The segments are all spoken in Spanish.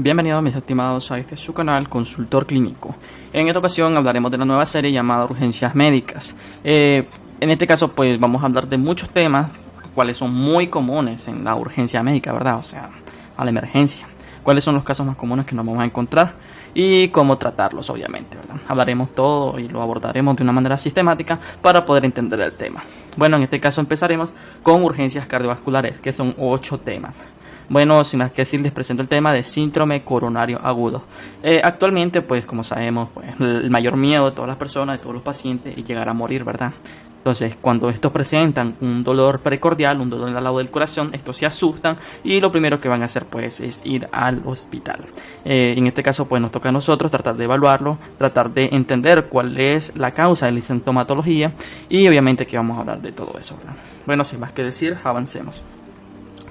Bienvenidos mis estimados a este su canal Consultor Clínico. En esta ocasión hablaremos de la nueva serie llamada Urgencias Médicas. En este caso pues vamos a hablar de muchos temas, cuales son muy comunes en la urgencia médica, ¿verdad? O sea, a la emergencia. Cuáles son los casos más comunes que nos vamos a encontrar y cómo tratarlos, obviamente, ¿verdad? Hablaremos todo y lo abordaremos de una manera sistemática para poder entender el tema. Bueno, en este caso empezaremos con urgencias cardiovasculares, que son 8 temas. Bueno, sin más que decir, les presento el tema de síndrome coronario agudo. Actualmente, pues como sabemos, pues, el mayor miedo de todas las personas, de todos los pacientes, es llegar a morir, ¿verdad? Entonces, cuando estos presentan un dolor precordial, un dolor al lado del corazón, estos se asustan y lo primero que van a hacer, pues, es ir al hospital. En este caso, pues, nos toca a nosotros tratar de evaluarlo, tratar de entender cuál es la causa de la sintomatología y obviamente que vamos a hablar de todo eso, ¿verdad? Bueno, sin más que decir, avancemos.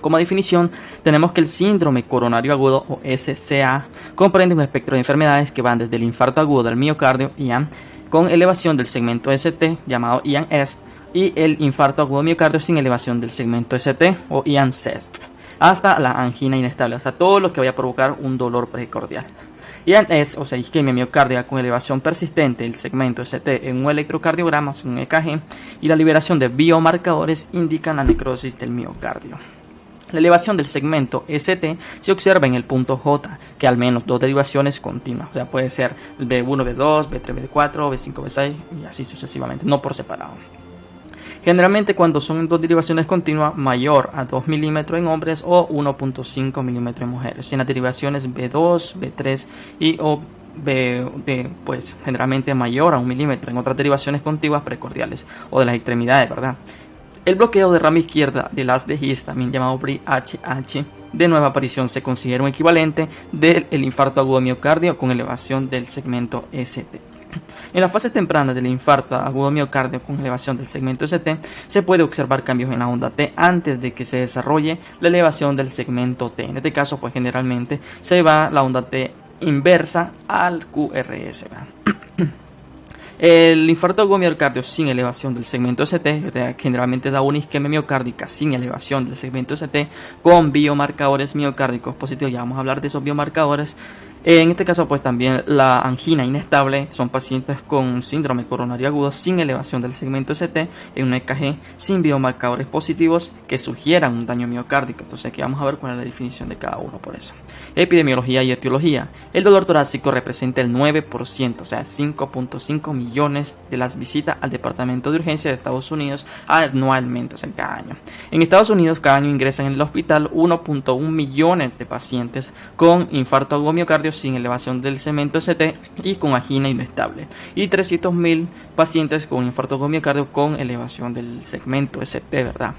Como definición, tenemos que el síndrome coronario agudo o SCA comprende un espectro de enfermedades que van desde el infarto agudo del miocardio, IAM, con elevación del segmento ST, llamado IAM-ST, y el infarto agudo del miocardio sin elevación del segmento ST o IAM-SEST, hasta la angina inestable, o sea, todo lo que vaya a provocar un dolor precordial. IAM-ST, o sea, isquemia miocárdica con elevación persistente del segmento ST en un electrocardiograma, un EKG, y la liberación de biomarcadores indican la necrosis del miocardio. La elevación del segmento ST se observa en el punto J, que al menos 2 derivaciones continuas, o sea, puede ser B1, B2, B3, B4, B5, B6 y así sucesivamente, no por separado. Generalmente cuando son 2 derivaciones continuas, mayor a 2 milímetros en hombres o 1.5 milímetros en mujeres. En las derivaciones B2, B3 y o B, pues generalmente mayor a 1 milímetro en otras derivaciones contiguas precordiales o de las extremidades, ¿verdad? El bloqueo de rama izquierda del haz de His, también llamado BRIAH, de nueva aparición, se considera un equivalente del infarto agudo de miocardio con elevación del segmento ST. En la fase temprana del infarto agudo de miocardio con elevación del segmento ST, se puede observar cambios en la onda T antes de que se desarrolle la elevación del segmento T. En este caso, pues generalmente se va la onda T inversa al QRS. El infarto agudo miocardio sin elevación del segmento ST generalmente da una isquemia miocárdica sin elevación del segmento ST con biomarcadores miocárdicos positivos. Ya vamos a hablar de esos biomarcadores. En este caso, pues también la angina inestable son pacientes con síndrome coronario agudo sin elevación del segmento ST en un EKG sin biomarcadores positivos que sugieran un daño miocárdico. Entonces aquí vamos a ver cuál es la definición de cada uno por eso. Epidemiología y etiología. El dolor torácico representa el 9%, o sea, 5.5 millones de las visitas al departamento de urgencia de Estados Unidos anualmente, o sea, cada año. En Estados Unidos, cada año ingresan en el hospital 1.1 millones de pacientes con infarto agudo miocardio sin elevación del segmento ST y con angina inestable, y 300.000 pacientes con infarto agudo miocardio con elevación del segmento ST, ¿verdad?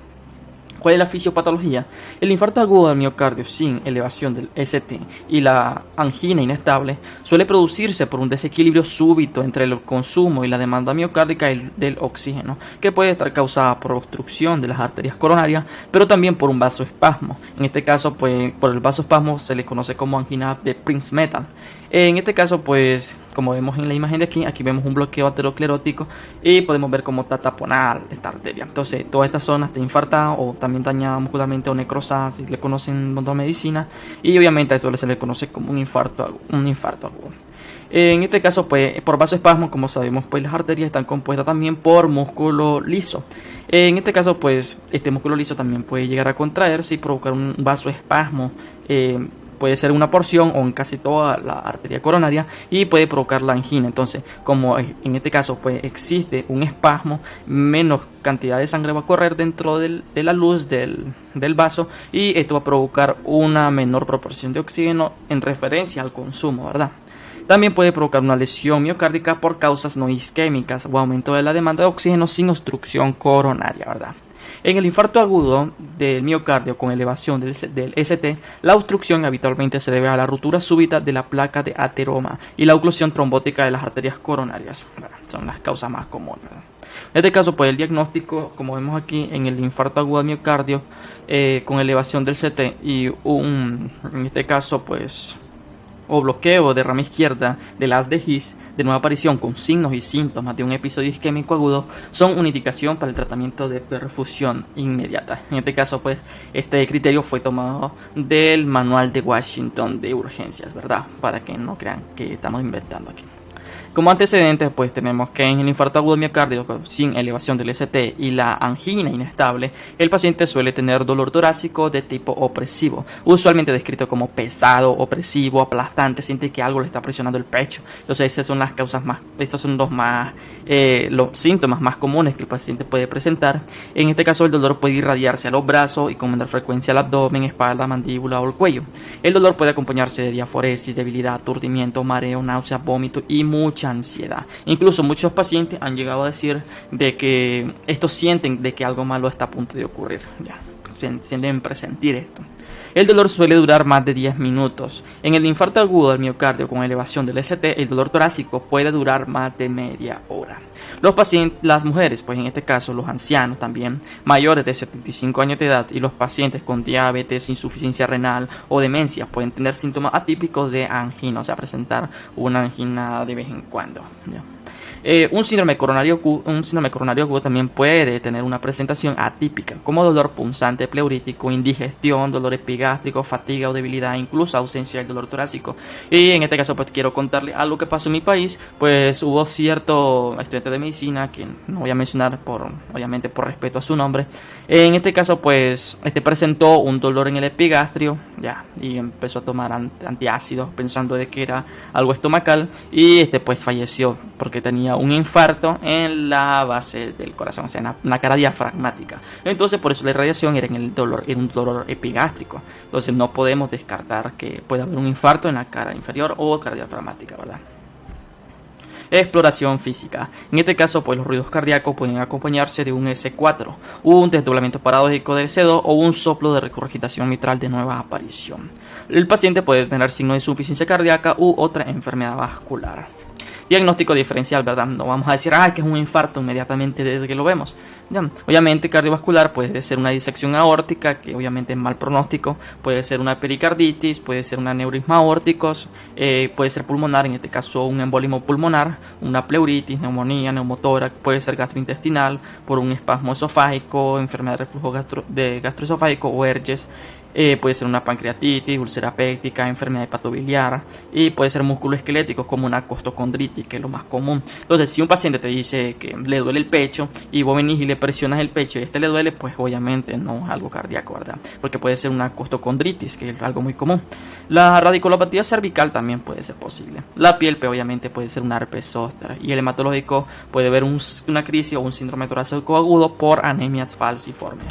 ¿Cuál es la fisiopatología? El infarto agudo del miocardio sin elevación del ST y la angina inestable suele producirse por un desequilibrio súbito entre el consumo y la demanda miocárdica del oxígeno, que puede estar causada por obstrucción de las arterias coronarias, pero también por un vasoespasmo. En este caso, pues, por el vasoespasmo se le conoce como angina de Prinzmetal. En este caso, pues, como vemos en la imagen de aquí vemos un bloqueo aterosclerótico y podemos ver cómo está taponada esta arteria. Entonces, toda esta zona está infartada o también dañada muscularmente o necrosada, si le conocen en otra medicina, y obviamente a esto se le conoce como un infarto agudo. En este caso, pues, por vasoespasmo, como sabemos, pues las arterias están compuestas también por músculo liso. En este caso, pues, este músculo liso también puede llegar a contraerse y provocar un vasoespasmo. Puede ser una porción o en casi toda la arteria coronaria y puede provocar la angina. Entonces, como en este caso pues existe un espasmo, menos cantidad de sangre va a correr dentro de la luz del vaso, y esto va a provocar una menor proporción de oxígeno en referencia al consumo, ¿verdad? También puede provocar una lesión miocárdica por causas no isquémicas o aumento de la demanda de oxígeno sin obstrucción coronaria, ¿verdad? En el infarto agudo del miocardio con elevación del ST, la obstrucción habitualmente se debe a la ruptura súbita de la placa de ateroma y la oclusión trombótica de las arterias coronarias. Bueno, son las causas más comunes, ¿verdad? En este caso, pues el diagnóstico, como vemos aquí en el infarto agudo del miocardio con elevación del CT y en este caso, pues o bloqueo de rama izquierda del haz de His de nueva aparición con signos y síntomas de un episodio isquémico agudo son una indicación para el tratamiento de perfusión inmediata. En este caso, pues, este criterio fue tomado del Manual de Washington de Urgencias, ¿verdad? Para que no crean que estamos inventando aquí. Como antecedentes, pues tenemos que en el infarto agudo miocárdico sin elevación del ST y la angina inestable, el paciente suele tener dolor torácico de tipo opresivo, usualmente descrito como pesado, opresivo, aplastante, siente que algo le está presionando el pecho. Entonces esas son las causas más, estos son los síntomas más comunes que el paciente puede presentar. En este caso el dolor puede irradiarse a los brazos y con menor frecuencia al abdomen, espalda, mandíbula o el cuello. El dolor puede acompañarse de diaforesis, debilidad, aturdimiento, mareo, náuseas, vómito y mucha ansiedad. Incluso muchos pacientes han llegado a decir de que estos sienten de que algo malo está a punto de ocurrir. Ya, sienten presentir esto. El dolor suele durar más de 10 minutos. En el infarto agudo del miocardio con elevación del ST, el dolor torácico puede durar más de media hora. Los pacientes, las mujeres, pues en este caso los ancianos también, mayores de 75 años de edad y los pacientes con diabetes, insuficiencia renal o demencia pueden tener síntomas atípicos de angina, o sea, presentar una angina de vez en cuando. ¿Ya? Un síndrome coronario agudo también puede tener una presentación atípica, como dolor punzante pleurítico, indigestión, dolor epigástrico, fatiga o debilidad, incluso ausencia del dolor torácico. Y en este caso, pues quiero contarle algo que pasó en mi país. Pues hubo cierto estudiante de medicina, que no voy a mencionar obviamente por respeto a su nombre. En este caso, pues presentó un dolor en el epigastrio, ya, y empezó a tomar antiácidos pensando de que era algo estomacal, y pues falleció porque tenía un infarto en la base del corazón, o sea, en la cara diafragmática. Entonces, por eso la irradiación era un dolor epigástrico. Entonces, no podemos descartar que pueda haber un infarto en la cara inferior o cara diafragmática, ¿verdad? Exploración física. En este caso, pues los ruidos cardíacos pueden acompañarse de un S4, un desdoblamiento paradójico del C2 o un soplo de regurgitación mitral de nueva aparición. El paciente puede tener signos de insuficiencia cardíaca u otra enfermedad vascular. Diagnóstico diferencial, ¿verdad? No vamos a decir, que es un infarto inmediatamente desde que lo vemos. Ya. Obviamente cardiovascular puede ser una disección aórtica, que obviamente es mal pronóstico, puede ser una pericarditis, puede ser un aneurisma aórtico, puede ser pulmonar, en este caso un embólismo pulmonar, una pleuritis, neumonía, neumotórax, puede ser gastrointestinal por un espasmo esofágico, enfermedad de reflujo gastroesofágico o herpes. Puede ser una pancreatitis, úlcera péptica, enfermedad hepatobiliar, y puede ser musculoesquelético como una costocondritis, que es lo más común. Entonces, si un paciente te dice que le duele el pecho y vos venís y le presionas el pecho y le duele, pues obviamente no es algo cardíaco, ¿verdad? Porque puede ser una costocondritis, que es algo muy común. La radiculopatía cervical también puede ser posible. La piel, pues, obviamente puede ser un herpes zóster, y el hematológico puede haber una crisis o un síndrome torácico agudo por anemias falciformes.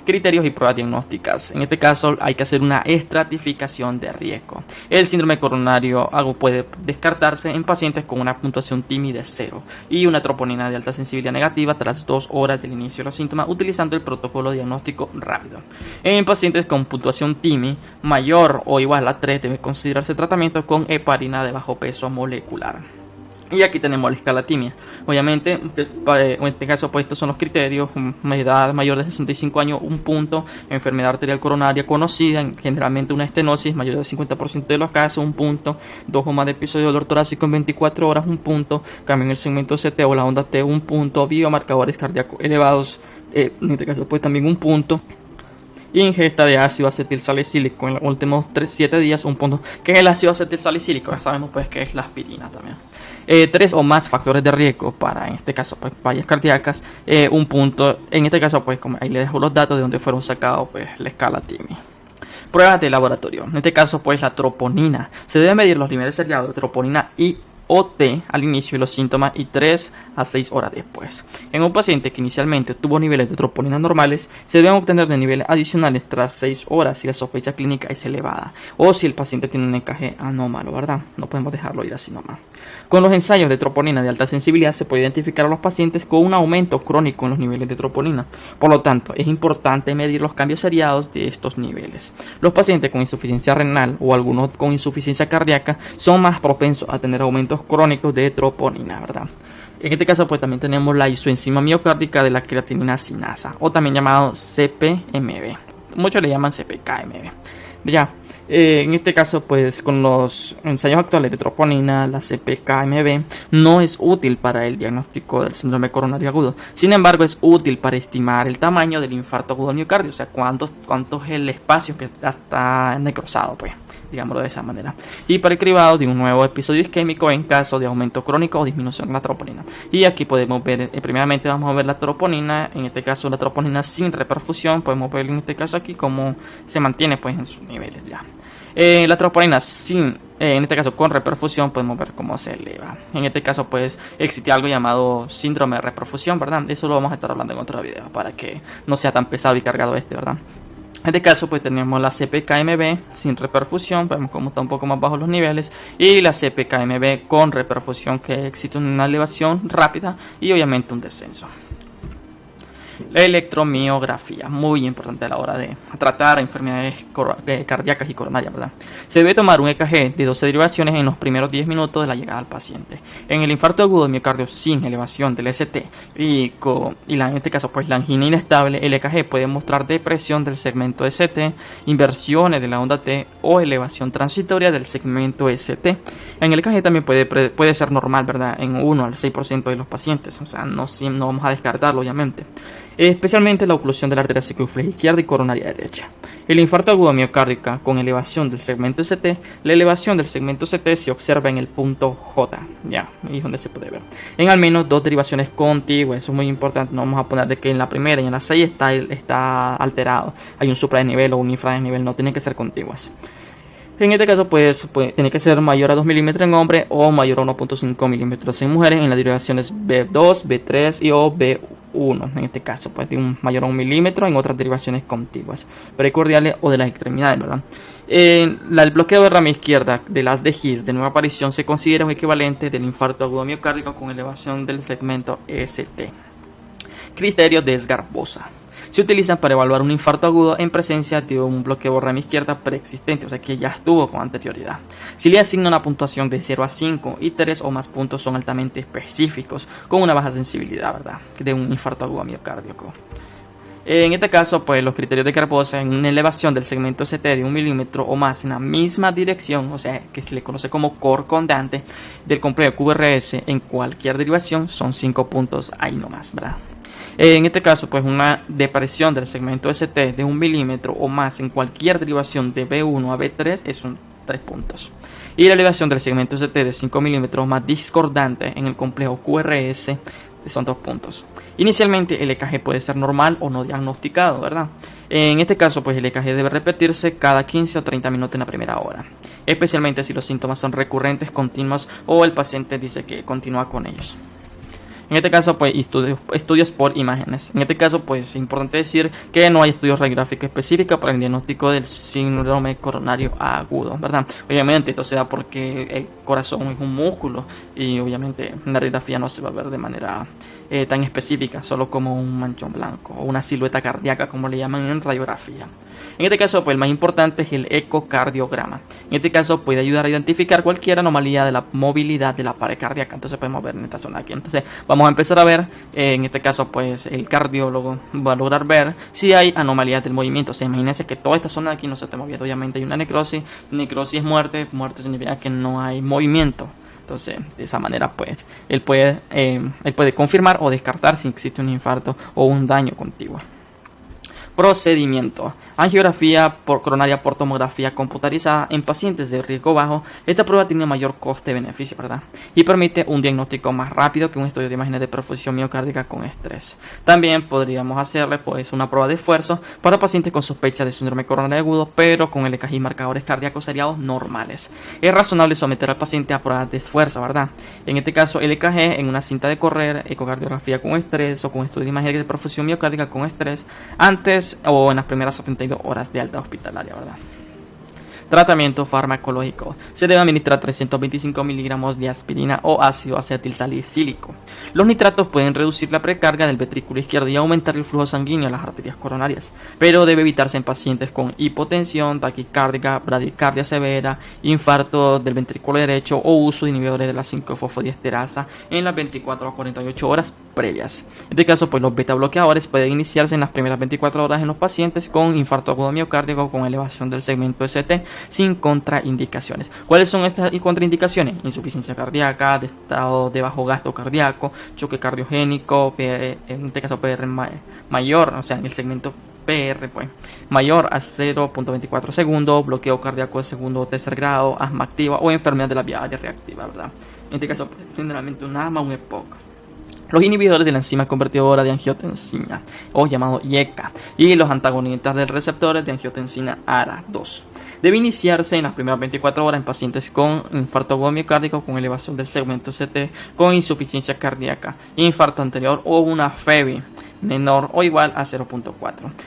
Criterios y pruebas diagnósticas. En este caso hay que hacer una estratificación de riesgo. El síndrome coronario agudo puede descartarse en pacientes con una puntuación TIMI de 0 y una troponina de alta sensibilidad negativa tras 2 horas del inicio de los síntomas, utilizando el protocolo diagnóstico rápido. En pacientes con puntuación TIMI mayor o igual a 3 debe considerarse tratamiento con heparina de bajo peso molecular. Y aquí tenemos la escala TIMI. Obviamente, en este caso, pues estos son los criterios: edad mayor de 65 años, 1 punto; enfermedad arterial coronaria conocida, generalmente una estenosis, mayor del 50% de los casos, 1 punto; 2 o más de episodios de dolor torácico en 24 horas, 1 punto; cambio en el segmento CT o la onda T, 1 punto; biomarcadores cardíacos elevados, en este caso, pues también 1 punto; ingesta de ácido acetilsalicílico en los últimos 7 días, 1 punto. ¿Qué es el ácido acetilsalicílico? Ya sabemos pues que es la aspirina también. 3 o más factores de riesgo para, en este caso, pues fallas cardíacas, 1 punto. En este caso, pues como ahí le dejo los datos de donde fueron sacados, pues la escala TIMI. Pruebas de laboratorio. En este caso, pues la troponina. Se deben medir los niveles seriados de troponina y o T al inicio de los síntomas y 3 a 6 horas después. En un paciente que inicialmente tuvo niveles de troponina normales, se deben obtener de niveles adicionales tras 6 horas si la sospecha clínica es elevada o si el paciente tiene un encaje anómalo, ¿verdad? No podemos dejarlo ir así nomás. Con los ensayos de troponina de alta sensibilidad se puede identificar a los pacientes con un aumento crónico en los niveles de troponina. Por lo tanto, es importante medir los cambios seriados de estos niveles. Los pacientes con insuficiencia renal o algunos con insuficiencia cardíaca son más propensos a tener aumentos crónicos de troponina, ¿verdad? En este caso, pues también tenemos la isoenzima miocárdica de la creatinina sinasa, o también llamado CPMB. Muchos le llaman CPKMB. Ya. En este caso, pues con los ensayos actuales de troponina, la CPK-MB no es útil para el diagnóstico del síndrome coronario agudo. Sin embargo, es útil para estimar el tamaño del infarto agudo del miocardio, o sea, cuánto es el espacio que está necrosado, pues, digámoslo de esa manera. Y para el cribado de un nuevo episodio isquémico en caso de aumento crónico o disminución de la troponina. Y aquí podemos ver, primeramente vamos a ver la troponina, en este caso la troponina sin reperfusión, podemos ver en este caso aquí cómo se mantiene pues en sus niveles ya. La troponina en este caso con reperfusión, podemos ver cómo se eleva. En este caso pues existe algo llamado síndrome de reperfusión, ¿verdad? Eso lo vamos a estar hablando en otro video para que no sea tan pesado y cargado ¿verdad? En este caso pues tenemos la CPK-MB sin reperfusión, vemos cómo está un poco más bajo los niveles, y la CPK-MB con reperfusión, que existe una elevación rápida y obviamente un descenso. La electromiografía, muy importante a la hora de tratar enfermedades cardíacas y coronarias, ¿verdad? Se debe tomar un EKG de 12 derivaciones en los primeros 10 minutos de la llegada al paciente. En el infarto agudo de miocardio sin elevación del ST en este caso pues la angina inestable, el EKG puede mostrar depresión del segmento ST, inversiones de la onda T o elevación transitoria del segmento ST. En el EKG también puede ser normal, ¿verdad? En 1 al 6% de los pacientes, o sea, no vamos a descartarlo obviamente. Especialmente la oclusión de la arteria circunfleja izquierda y coronaria derecha. El infarto agudo miocárdica con elevación del segmento ST, la elevación del segmento ST se observa en el punto J, ya, ahí es donde se puede ver. En al menos 2 derivaciones contiguas, eso es muy importante, no vamos a poner de que en la primera y en la 6 está alterado, hay un supradesnivel o un infradesnivel, no tienen que ser contiguas. En este caso, pues tiene que ser mayor a 2 milímetros en hombres o mayor a 1.5 milímetros en mujeres en las derivaciones B2, B3 y o B1. En este caso, pues de un mayor a 1 milímetro en otras derivaciones contiguas, precordiales o de las extremidades, ¿verdad? El bloqueo de rama izquierda de las de His de nueva aparición se considera un equivalente del infarto agudo miocárdico con elevación del segmento ST. Criterio de Esgarbosa. Se utilizan para evaluar un infarto agudo en presencia de un bloqueo de rama izquierda preexistente, o sea que ya estuvo con anterioridad. Si le asigna una puntuación de 0 a 5 y 3 o más puntos son altamente específicos, con una baja sensibilidad, ¿verdad?, de un infarto agudo miocárdico. En este caso, pues los criterios de Garbosa en una elevación del segmento ST de 1 milímetro o más en la misma dirección, o sea que se le conoce como corcondante del complejo QRS en cualquier derivación, son 5 puntos ahí nomás, ¿verdad? En este caso, pues una depresión del segmento ST de 1 milímetro o más en cualquier derivación de B1 a B3 son 3 puntos. Y la elevación del segmento ST de 5 milímetros más discordante en el complejo QRS son 2 puntos. Inicialmente el EKG puede ser normal o no diagnosticado, ¿verdad? En este caso, pues el EKG debe repetirse cada 15 o 30 minutos en la primera hora, especialmente si los síntomas son recurrentes, continuos o el paciente dice que continúa con ellos. En este caso, pues estudios por imágenes. En este caso, pues es importante decir que no hay estudios radiográficos específicos para el diagnóstico del síndrome coronario agudo, ¿verdad? Obviamente esto se da porque el corazón es un músculo y obviamente la radiografía no se va a ver de manera tan específica, solo como un manchón blanco o una silueta cardíaca, como le llaman en radiografía. En este caso, pues el más importante es el ecocardiograma. En este caso puede ayudar a identificar cualquier anomalía de la movilidad de la pared cardíaca. Entonces podemos ver en esta zona aquí. Entonces vamos a empezar a ver, en este caso pues el cardiólogo va a lograr ver si hay anomalías del movimiento. O sea, imagínense que toda esta zona de aquí no se está moviendo. Obviamente hay una necrosis. Necrosis es muerte. Muerte significa que no hay movimiento. Entonces, de esa manera, pues, él puede confirmar o descartar si existe un infarto o un daño contiguo. Procedimiento: angiografía coronaria por tomografía computarizada en pacientes de riesgo bajo. Esta prueba tiene mayor coste-beneficio, ¿verdad? Y permite un diagnóstico más rápido que un estudio de imágenes de perfusión miocárdica con estrés. También podríamos hacerle pues una prueba de esfuerzo para pacientes con sospecha de síndrome coronario agudo, pero con el EKG y marcadores cardíacos seriados normales. Es razonable someter al paciente a pruebas de esfuerzo, ¿verdad? En este caso, el EKG en una cinta de correr, ecocardiografía con estrés o con estudio de imágenes de perfusión miocárdica con estrés antes o en las primeras 72 horas de alta hospitalaria, ¿verdad? Tratamiento farmacológico: se debe administrar 325 miligramos de aspirina o ácido acetilsalicílico. Los nitratos pueden reducir la precarga del ventrículo izquierdo y aumentar el flujo sanguíneo a las arterias coronarias, pero debe evitarse en pacientes con hipotensión, taquicardia, bradicardia severa, infarto del ventrículo derecho o uso de inhibidores de la 5-fosfodiesterasa en las 24 a 48 horas previas. En este caso, pues los beta bloqueadores pueden iniciarse en las primeras 24 horas en los pacientes con infarto agudo miocárdico con elevación del segmento ST sin contraindicaciones. ¿Cuáles son estas contraindicaciones? Insuficiencia cardíaca, de estado de bajo gasto cardíaco, choque cardiogénico, en este caso PR mayor, o sea, en el segmento PR pues mayor a 0.24 segundos, bloqueo cardíaco de segundo o tercer grado, asma activa o enfermedad de la vía aérea reactiva, ¿verdad? En este caso, pues, generalmente un asma o un EPOC. Los inhibidores de la enzima convertidora de angiotensina, o llamado IECA, y los antagonistas del receptor de angiotensina ARA2. Debe iniciarse en las primeras 24 horas en pacientes con infarto agudo miocárdico con elevación del segmento CT, con insuficiencia cardíaca, infarto anterior o una FEBI menor o igual a 0.4,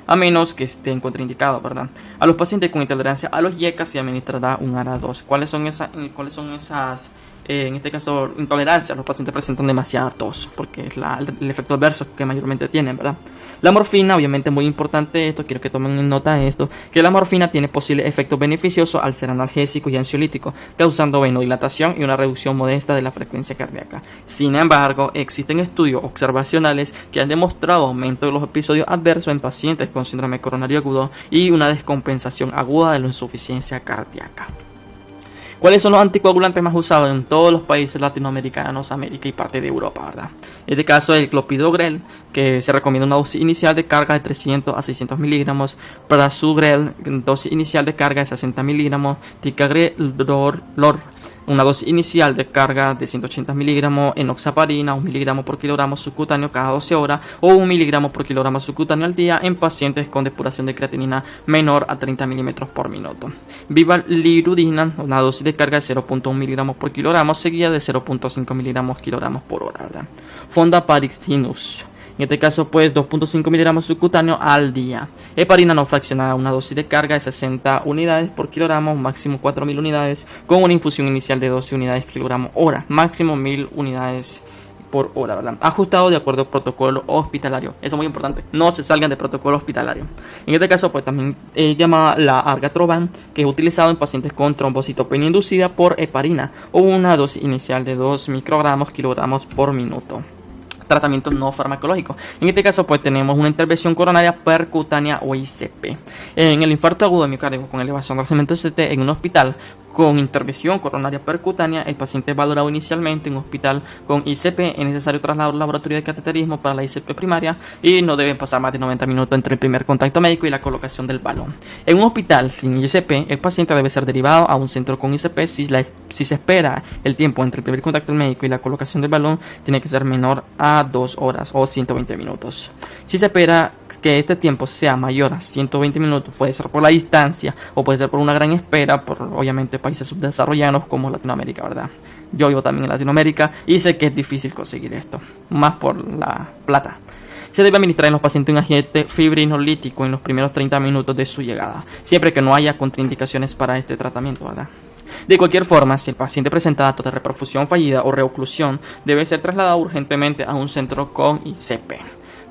a menos que estén contraindicados, ¿verdad? A los pacientes con intolerancia a los IECA se administrará un ARA2. ¿Cuáles son esas? En este caso, intolerancia? Los pacientes presentan demasiada tos, porque es el efecto adverso que mayormente tienen, ¿verdad? La morfina, obviamente muy importante esto, quiero que tomen en nota esto, que la morfina tiene posible efecto beneficioso al ser analgésico y ansiolítico, causando venodilatación y una reducción modesta de la frecuencia cardíaca. Sin embargo, existen estudios observacionales que han demostrado aumento de los episodios adversos en pacientes con síndrome coronario agudo y una descompensación aguda de la insuficiencia cardíaca. ¿Cuáles son los anticoagulantes más usados en todos los países latinoamericanos, América y parte de Europa, ¿verdad? En este caso, el clopidogrel, que se recomienda una dosis inicial de carga de 300 a 600 miligramos, prasugrel, dosis inicial de carga de 60 miligramos, ticagrelor, una dosis inicial de carga de 180 miligramos, enoxaparina, 1 miligramo por kilogramo subcutáneo cada 12 horas o 1 miligramo por kilogramo subcutáneo al día en pacientes con depuración de creatinina menor a 30 milímetros por minuto. Vivalirudina, una dosis de carga de 0.1 miligramos por kilogramo seguida de 0.5 miligramos kilogramos por hora, ¿verdad? Fondaparistinus, en este caso pues 2.5 miligramos subcutáneo al día. Heparina no fraccionada, una dosis de carga de 60 unidades por kilogramo, máximo 4.000 unidades, con una infusión inicial de 12 unidades kilogramo hora, máximo 1.000 unidades por hora, ¿verdad? Ajustado de acuerdo al protocolo hospitalario. Eso es muy importante, no se salgan de protocolo hospitalario. En este caso pues también llama la argatroban, que es utilizado en pacientes con trombocitopenia inducida por heparina o una dosis inicial de 2 microgramos kilogramos por minuto. Tratamiento no farmacológico. En este caso pues tenemos una intervención coronaria percutánea o ICP. En el infarto agudo de miocardio con elevación del segmento ST en un hospital con intervención coronaria percutánea, el paciente es valorado inicialmente en un hospital con ICP. Es necesario trasladar al laboratorio de cateterismo para la ICP primaria y no deben pasar más de 90 minutos entre el primer contacto médico y la colocación del balón. En un hospital sin ICP, el paciente debe ser derivado a un centro con ICP si se espera el tiempo entre el primer contacto médico y la colocación del balón tiene que ser menor a 2 horas o 120 minutos. Si se espera que este tiempo sea mayor a 120 minutos, puede ser por la distancia o puede ser por una gran espera, por obviamente países subdesarrollados como Latinoamérica, ¿verdad? Yo vivo también en Latinoamérica y sé que es difícil conseguir esto, más por la plata. Se debe administrar en los pacientes un agente fibrinolítico en los primeros 30 minutos de su llegada, siempre que no haya contraindicaciones para este tratamiento, ¿verdad? De cualquier forma, si el paciente presenta datos de reperfusión fallida o reoclusión, debe ser trasladado urgentemente a un centro con ICP.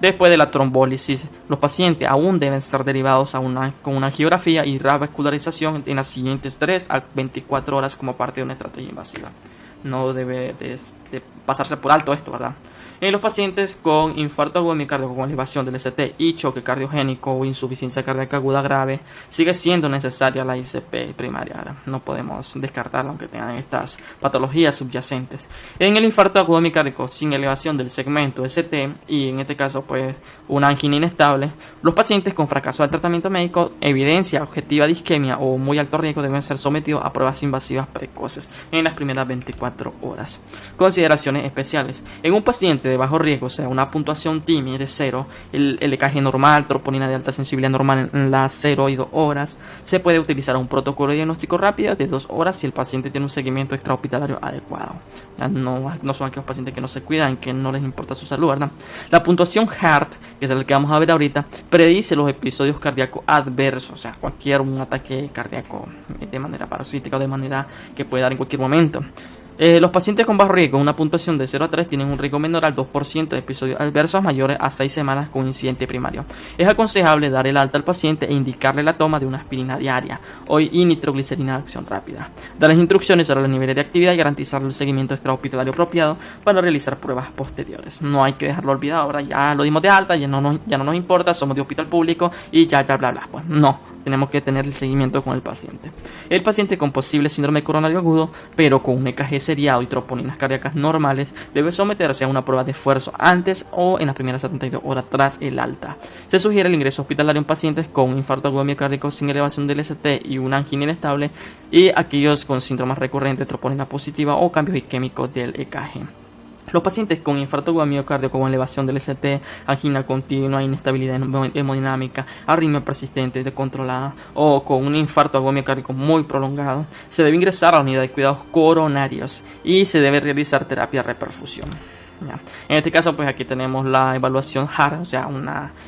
Después de la trombólisis, los pacientes aún deben ser derivados con una angiografía y revascularización en las siguientes 3 a 24 horas como parte de una estrategia invasiva. No debe de pasarse por alto esto, ¿verdad? En los pacientes con infarto agudo miocárdico con elevación del ST y choque cardiogénico o insuficiencia cardíaca aguda grave, sigue siendo necesaria la ICP primaria, ¿verdad? No podemos descartarla aunque tengan estas patologías subyacentes. En el infarto agudo miocárdico sin elevación del segmento ST y en este caso pues una angina inestable, los pacientes con fracaso del tratamiento médico, evidencia objetiva de isquemia o muy alto riesgo deben ser sometidos a pruebas invasivas precoces en las primeras 24 horas. Consideraciones especiales. En un paciente de bajo riesgo, o sea, una puntuación TIMI de 0, el EKG normal, troponina de alta sensibilidad normal en las 0 y 2 horas, se puede utilizar un protocolo de diagnóstico rápido de 2 horas si el paciente tiene un seguimiento extrahospitalario adecuado. Ya no son aquellos pacientes que no se cuidan, que no les importa su salud, ¿verdad? La puntuación HART, que es el que vamos a ver ahorita, predice los episodios cardíacos adversos, o sea, un ataque cardíaco de manera paroxística o de manera que puede dar en cualquier momento. Los pacientes con bajo riesgo, una puntuación de 0 a 3, tienen un riesgo menor al 2% de episodios adversos mayores a 6 semanas con incidente primario. Es aconsejable dar el alta al paciente e indicarle la toma de una aspirina diaria y nitroglicerina de acción rápida. Dar las instrucciones sobre los niveles de actividad y garantizar el seguimiento extrahospitalario apropiado para realizar pruebas posteriores. No hay que dejarlo olvidado, ahora ya lo dimos de alta, ya no nos importa, somos de hospital público y ya bla bla. Pues no. Tenemos que tener el seguimiento con el paciente. El paciente con posible síndrome coronario agudo, pero con un EKG seriado y troponinas cardíacas normales, debe someterse a una prueba de esfuerzo antes o en las primeras 72 horas tras el alta. Se sugiere el ingreso hospitalario en pacientes con un infarto agudo miocárdico sin elevación del ST y una angina inestable, y aquellos con síntomas recurrentes, troponina positiva o cambios isquémicos del EKG. Los pacientes con infarto agudo miocardio con elevación del ST, angina continua, inestabilidad hemodinámica, arritmia persistente descontrolada o con un infarto agudo miocárdico muy prolongado, se debe ingresar a la unidad de cuidados coronarios y se debe realizar terapia de reperfusión. Ya. En este caso, pues aquí tenemos la evaluación HAR, o sea,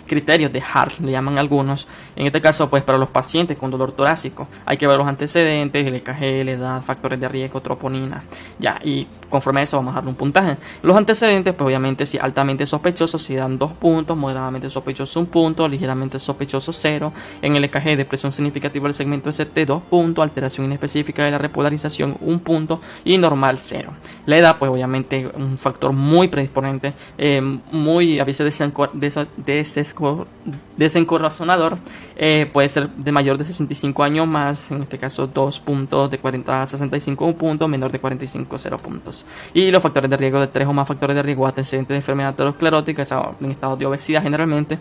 criterios de HAR, le llaman algunos. En este caso, pues para los pacientes con dolor torácico, hay que ver los antecedentes, el EKG, la edad, factores de riesgo, troponina. Ya, y conforme a eso vamos a darle un puntaje. Los antecedentes, pues obviamente, si altamente sospechosos, si dan 2 puntos, moderadamente sospechoso 1 punto, ligeramente sospechoso 0. En el EKG, depresión significativa del segmento ST 2 puntos, alteración inespecífica de la repolarización 1 punto y normal 0. La edad, pues obviamente, un factor muy predisponente, muy a veces desencorazonador, puede ser de mayor de 65 años más, en este caso 2 puntos, de 40 a 65 1 punto, menor de 45 0 puntos. Y los factores de riesgo de 3 o más factores de riesgo, antecedentes de enfermedad aterosclerótica, en estado de obesidad generalmente,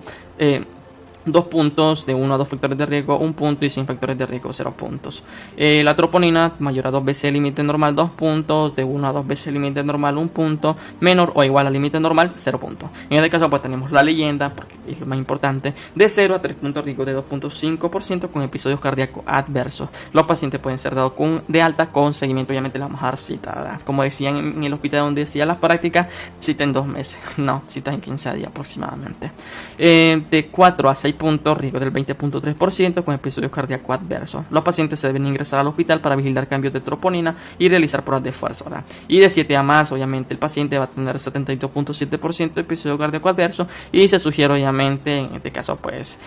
2 puntos, de 1 a 2 factores de riesgo 1 punto y sin factores de riesgo 0 puntos. La troponina mayor a 2 veces el límite normal 2 puntos, de 1 a 2 veces el límite normal 1 punto, menor o igual al límite normal 0 puntos. En este caso pues tenemos la leyenda, porque es lo más importante, de 0 a 3 puntos riesgo de 2.5% con episodios cardíacos adversos. Los pacientes pueden ser dados de alta con seguimiento, obviamente la vamos a dar cita, ¿verdad? Como decían en el hospital donde decía las prácticas, cita en 2 meses, no, cita en 15 días aproximadamente. De 4 a 6 puntos, riesgo del 20.3% con episodios cardíacos adversos. Los pacientes se deben ingresar al hospital para vigilar cambios de troponina y realizar pruebas de esfuerzo, ¿verdad? Y de 7 a más, obviamente el paciente va a tener 72.7% de episodio cardíaco adverso, y se sugiere obviamente en este caso pues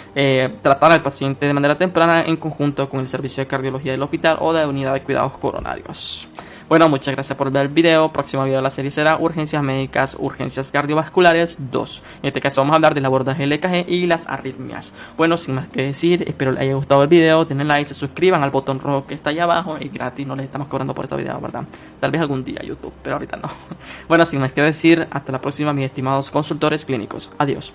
tratar al paciente de manera temprana en conjunto con el servicio de cardiología del hospital o de la unidad de cuidados coronarios. Bueno, muchas gracias por ver el video. Próximo video de la serie será urgencias médicas, urgencias cardiovasculares 2. En este caso vamos a hablar del abordaje del EKG y las arritmias. Bueno, sin más que decir, espero les haya gustado el video. Denle like, se suscriban al botón rojo que está allá abajo. Es gratis, no les estamos cobrando por este video, ¿verdad? Tal vez algún día YouTube, pero ahorita no. Bueno, sin más que decir, hasta la próxima, mis estimados consultores clínicos. Adiós.